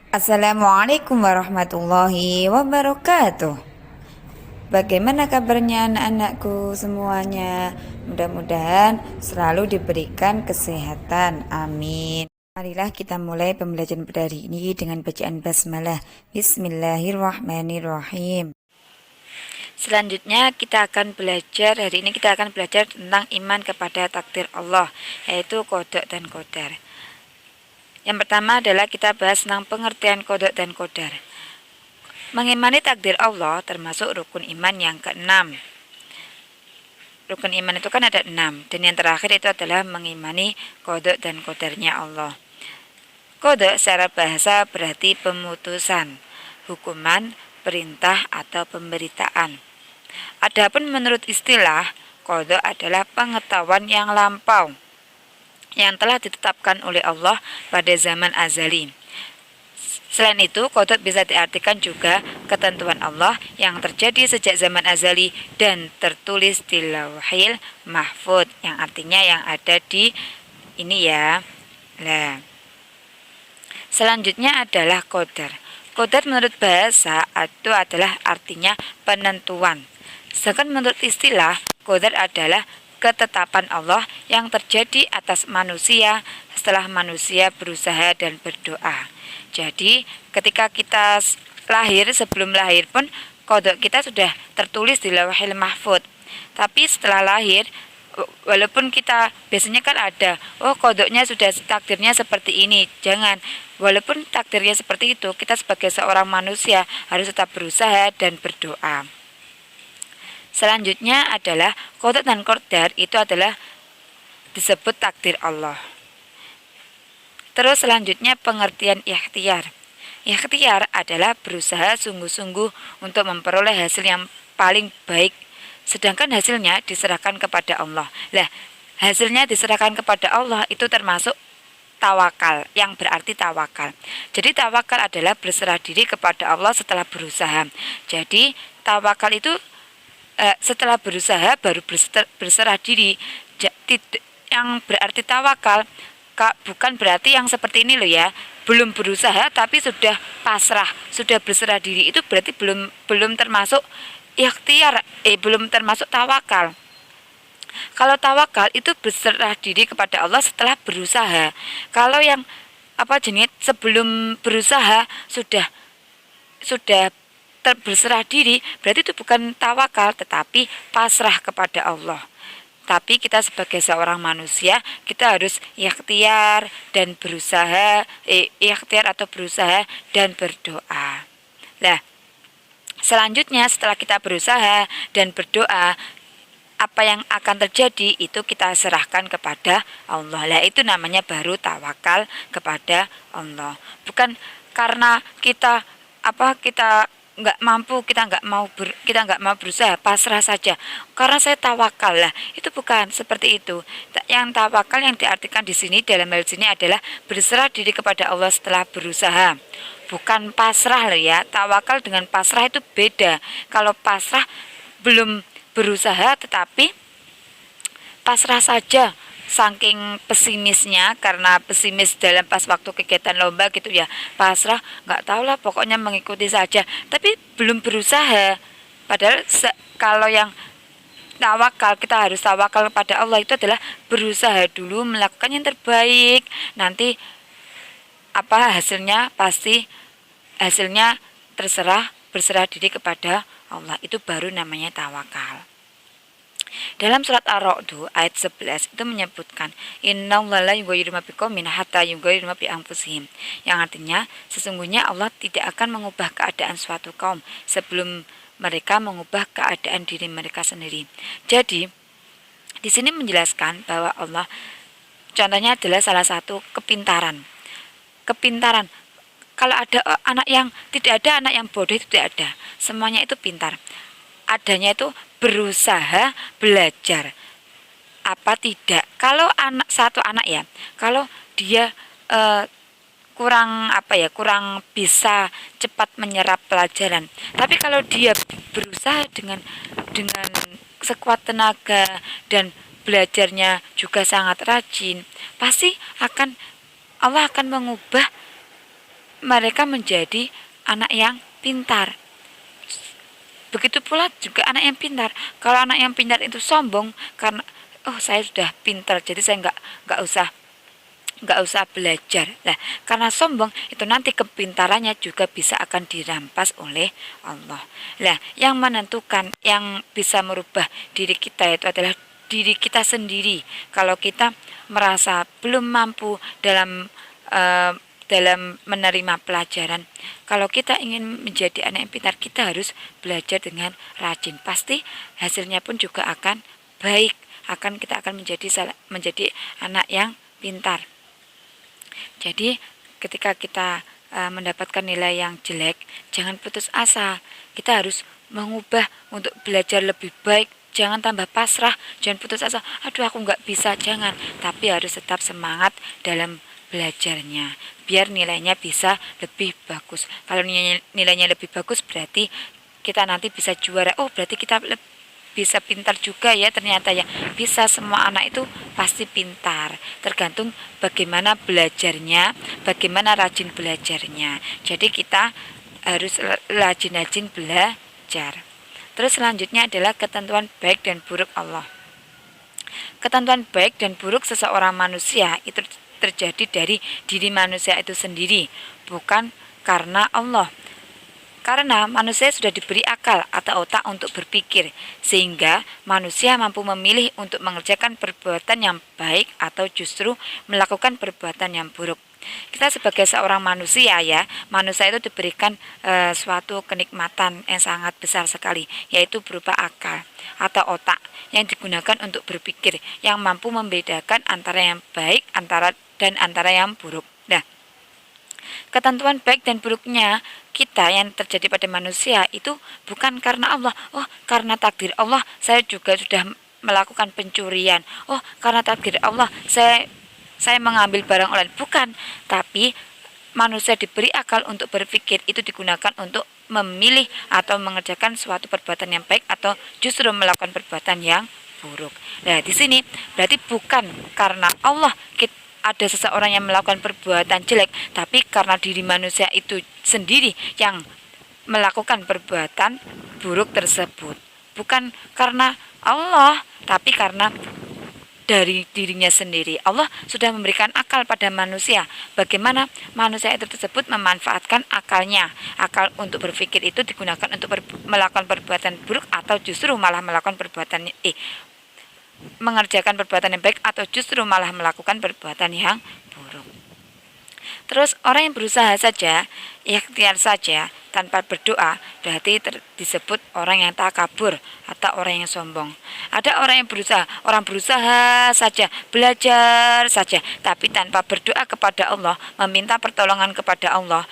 Assalamualaikum warahmatullahi wabarakatuh. Bagaimana kabarnya anak-anakku semuanya? Mudah-mudahan selalu diberikan kesehatan. Amin. Marilah kita mulai pembelajaran pada hari ini dengan bacaan basmalah. Bismillahirrahmanirrahim. Selanjutnya hari ini kita akan belajar tentang iman kepada takdir Allah, yaitu qada dan qadar. Yang pertama adalah kita bahas tentang pengertian qada dan qadar. Mengimani takdir Allah termasuk rukun iman yang keenam. Rukun iman itu kan ada 6, dan yang terakhir itu adalah mengimani qada dan qadarnya Allah. Qada secara bahasa berarti pemutusan, hukuman, perintah atau pemberitaan. Adapun menurut istilah, qada adalah pengetahuan yang lampau yang telah ditetapkan oleh Allah pada zaman azali. Selain itu, qada bisa diartikan juga ketentuan Allah yang terjadi sejak zaman azali dan tertulis di Lauhil Mahfuz, yang artinya yang ada di ini ya. Nah, selanjutnya adalah qadar. Qadar menurut bahasa itu adalah artinya penentuan. Sedangkan menurut istilah, qadar adalah ketetapan Allah yang terjadi atas manusia setelah manusia berusaha dan berdoa. Jadi ketika kita lahir, sebelum lahir pun qada kita sudah tertulis di Lauhil Mahfuz. Tapi setelah lahir, walaupun kita biasanya kan ada, qadanya sudah, takdirnya seperti ini. Jangan, walaupun takdirnya seperti itu, kita sebagai seorang manusia harus tetap berusaha dan berdoa. Selanjutnya adalah qada dan qadar itu adalah disebut takdir Allah. Terus selanjutnya pengertian ikhtiar. Ikhtiar adalah berusaha sungguh-sungguh untuk memperoleh hasil yang paling baik, sedangkan hasilnya diserahkan kepada Allah. Lah, hasilnya diserahkan kepada Allah itu termasuk tawakal, yang berarti tawakal. Jadi tawakal adalah berserah diri kepada Allah setelah berusaha. Jadi tawakal itu setelah berusaha baru berserah diri. Yang berarti tawakal bukan berarti yang seperti ini loh ya, belum berusaha tapi sudah pasrah, sudah berserah diri, itu berarti belum termasuk ikhtiar, belum termasuk tawakal. Kalau tawakal itu berserah diri kepada Allah setelah berusaha. Kalau yang sebelum berusaha sudah berserah diri, berarti itu bukan tawakal tetapi pasrah kepada Allah. Tapi kita sebagai seorang manusia, kita harus ikhtiar dan berusaha, ikhtiar atau berusaha dan berdoa. Nah, selanjutnya setelah kita berusaha dan berdoa, apa yang akan terjadi itu kita serahkan kepada Allah. Lah, itu namanya baru tawakal kepada Allah. Bukan karena kita nggak mampu, kita nggak mau berusaha, pasrah saja karena saya tawakal. Lah, itu bukan seperti itu. Yang tawakal yang diartikan di sini, dalam hal sini, adalah berserah diri kepada Allah setelah berusaha, bukan pasrah loh ya. Tawakal dengan pasrah itu beda. Kalau pasrah belum berusaha tetapi pasrah saja, saking pesimisnya, karena pesimis dalam pas waktu kegiatan lomba gitu ya, pasrah, nggak tahu lah, pokoknya mengikuti saja tapi belum berusaha. Padahal kalau yang tawakal, kita harus tawakal kepada Allah, itu adalah berusaha dulu, melakukan yang terbaik. Nanti hasilnya, pasti hasilnya berserah diri kepada Allah. Itu baru namanya tawakal. Dalam surat Ar-Ra'd ayat 11 itu menyebutkan innallaha la yughayyiru ma biqaumin hatta yughayyiru ma bi anfusihim, yang artinya sesungguhnya Allah tidak akan mengubah keadaan suatu kaum sebelum mereka mengubah keadaan diri mereka sendiri. Jadi di sini menjelaskan bahwa Allah, contohnya adalah salah satu kepintaran. Kalau ada anak yang tidak ada, anak yang bodoh itu tidak ada. Semuanya itu pintar. Adanya itu berusaha belajar. Apa tidak? Kalau satu anak ya, kalau dia kurang bisa cepat menyerap pelajaran. Tapi kalau dia berusaha dengan sekuat tenaga dan belajarnya juga sangat rajin, pasti Allah akan mengubah mereka menjadi anak yang pintar. Begitu pula juga anak yang pintar. Kalau anak yang pintar itu sombong karena saya sudah pintar, jadi saya nggak usah belajar. Nah, karena sombong itu nanti kepintarannya juga bisa akan dirampas oleh Allah. Nah, yang menentukan, yang bisa merubah diri kita itu adalah diri kita sendiri. Kalau kita merasa belum mampu eh, dalam menerima pelajaran, kalau kita ingin menjadi anak yang pintar, kita harus belajar dengan rajin. Pasti hasilnya pun juga akan baik. Kita akan menjadi anak yang pintar. Jadi ketika kita mendapatkan nilai yang jelek, jangan putus asa. Kita harus mengubah untuk belajar lebih baik. Jangan tambah pasrah, jangan putus asa. Aduh, aku nggak bisa, jangan. Tapi harus tetap semangat dalam belajarnya, biar nilainya bisa lebih bagus. Kalau nilainya lebih bagus, berarti kita nanti bisa juara. Berarti kita bisa pintar juga ya, ternyata ya. Bisa, semua anak itu pasti pintar, tergantung bagaimana belajarnya, bagaimana rajin belajarnya. Jadi kita harus rajin-rajin belajar. Terus selanjutnya adalah ketentuan baik dan buruk Allah. Ketentuan baik dan buruk seseorang manusia itu terjadi dari diri manusia itu sendiri, bukan karena Allah. Karena manusia sudah diberi akal atau otak untuk berpikir, sehingga manusia mampu memilih untuk mengerjakan perbuatan yang baik atau justru melakukan perbuatan yang buruk. Kita sebagai seorang manusia manusia itu diberikan suatu kenikmatan yang sangat besar sekali, yaitu berupa akal atau otak yang digunakan untuk berpikir, yang mampu membedakan antara yang baik antara yang buruk. Nah, ketentuan baik dan buruknya kita yang terjadi pada manusia itu bukan karena Allah. Karena takdir Allah saya juga sudah melakukan pencurian. Karena takdir Allah saya mengambil barang orang. Bukan, tapi manusia diberi akal untuk berpikir, itu digunakan untuk memilih atau mengerjakan suatu perbuatan yang baik atau justru melakukan perbuatan yang buruk. Nah, di sini berarti bukan karena Allah ada seseorang yang melakukan perbuatan jelek, tapi karena diri manusia itu sendiri yang melakukan perbuatan buruk tersebut. Bukan karena Allah, tapi karena dari dirinya sendiri. Allah sudah memberikan akal pada manusia. Bagaimana manusia itu tersebut memanfaatkan akalnya. Akal untuk berpikir itu digunakan untuk melakukan perbuatan buruk atau justru malah melakukan mengerjakan perbuatan yang baik atau justru malah melakukan perbuatan yang buruk. Terus orang yang berusaha saja, ikhtiar saja tanpa berdoa, berarti disebut orang yang takabur atau orang yang sombong. Ada orang yang berusaha saja, belajar saja, tapi tanpa berdoa kepada Allah, meminta pertolongan kepada Allah,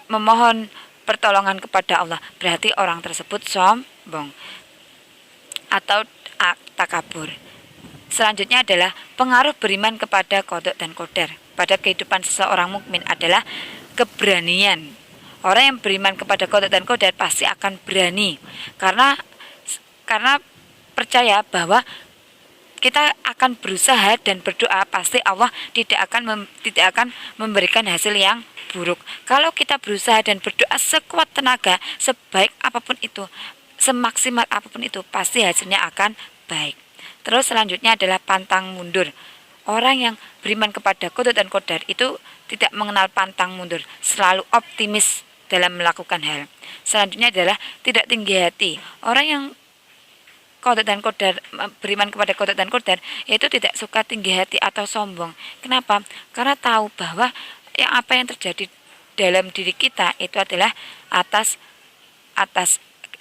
memohon pertolongan kepada Allah, berarti orang tersebut sombong atau takabur. Selanjutnya adalah pengaruh beriman kepada qada dan qadar pada kehidupan seseorang mukmin adalah keberanian. Orang yang beriman kepada qada dan qadar pasti akan berani karena percaya bahwa kita akan berusaha dan berdoa, pasti Allah tidak akan memberikan hasil yang buruk. Kalau kita berusaha dan berdoa sekuat tenaga, sebaik apapun itu, semaksimal apapun itu, pasti hasilnya akan baik. Terus selanjutnya adalah pantang mundur. Orang yang beriman kepada qada dan qadar itu tidak mengenal pantang mundur, selalu optimis dalam melakukan hal. Selanjutnya adalah tidak tinggi hati. Orang yang qada dan qadar, beriman kepada qada dan qadar, itu tidak suka tinggi hati atau sombong. Kenapa? Karena tahu bahwa apa yang terjadi dalam diri kita itu adalah atas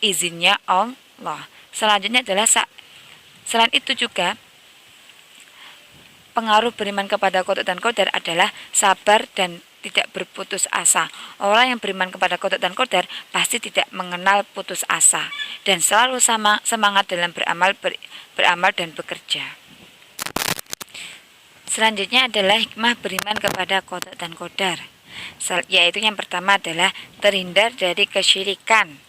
izinnya Allah. Selanjutnya adalah selain itu juga pengaruh beriman kepada qada dan qadar adalah sabar dan tidak berputus asa. Orang yang beriman kepada qada dan qadar pasti tidak mengenal putus asa dan selalu semangat dalam beramal dan bekerja. Selanjutnya adalah hikmah beriman kepada qada dan qadar, yaitu yang pertama adalah terhindar dari kesyirikan.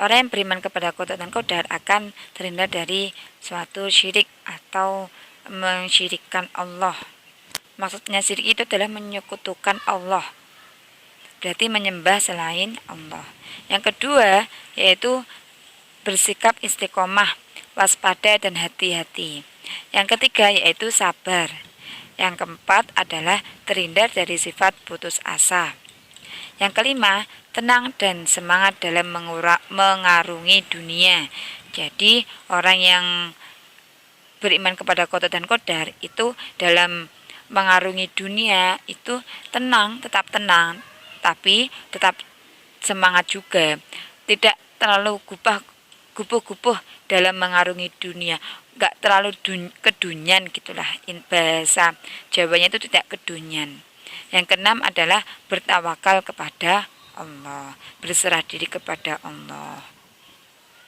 Orang yang beriman kepada qada dan qadar akan terhindar dari suatu syirik atau mensyirikkan Allah. Maksudnya syirik itu adalah menyekutukan Allah. berarti menyembah selain Allah. Yang kedua yaitu bersikap istiqomah, waspada dan hati-hati. Yang ketiga yaitu sabar. Yang keempat adalah terhindar dari sifat putus asa. Yang kelima, tenang dan semangat dalam mengarungi dunia. Jadi orang yang beriman kepada qada dan qadar itu dalam mengarungi dunia itu tenang, tetap tenang, tapi tetap semangat juga. Tidak terlalu gupuh-gupuh dalam mengarungi dunia, nggak terlalu kedunyan gitulah, bahasa Jawanya itu tidak kedunyan. Yang keenam adalah bertawakal kepada Allah, berserah diri kepada Allah.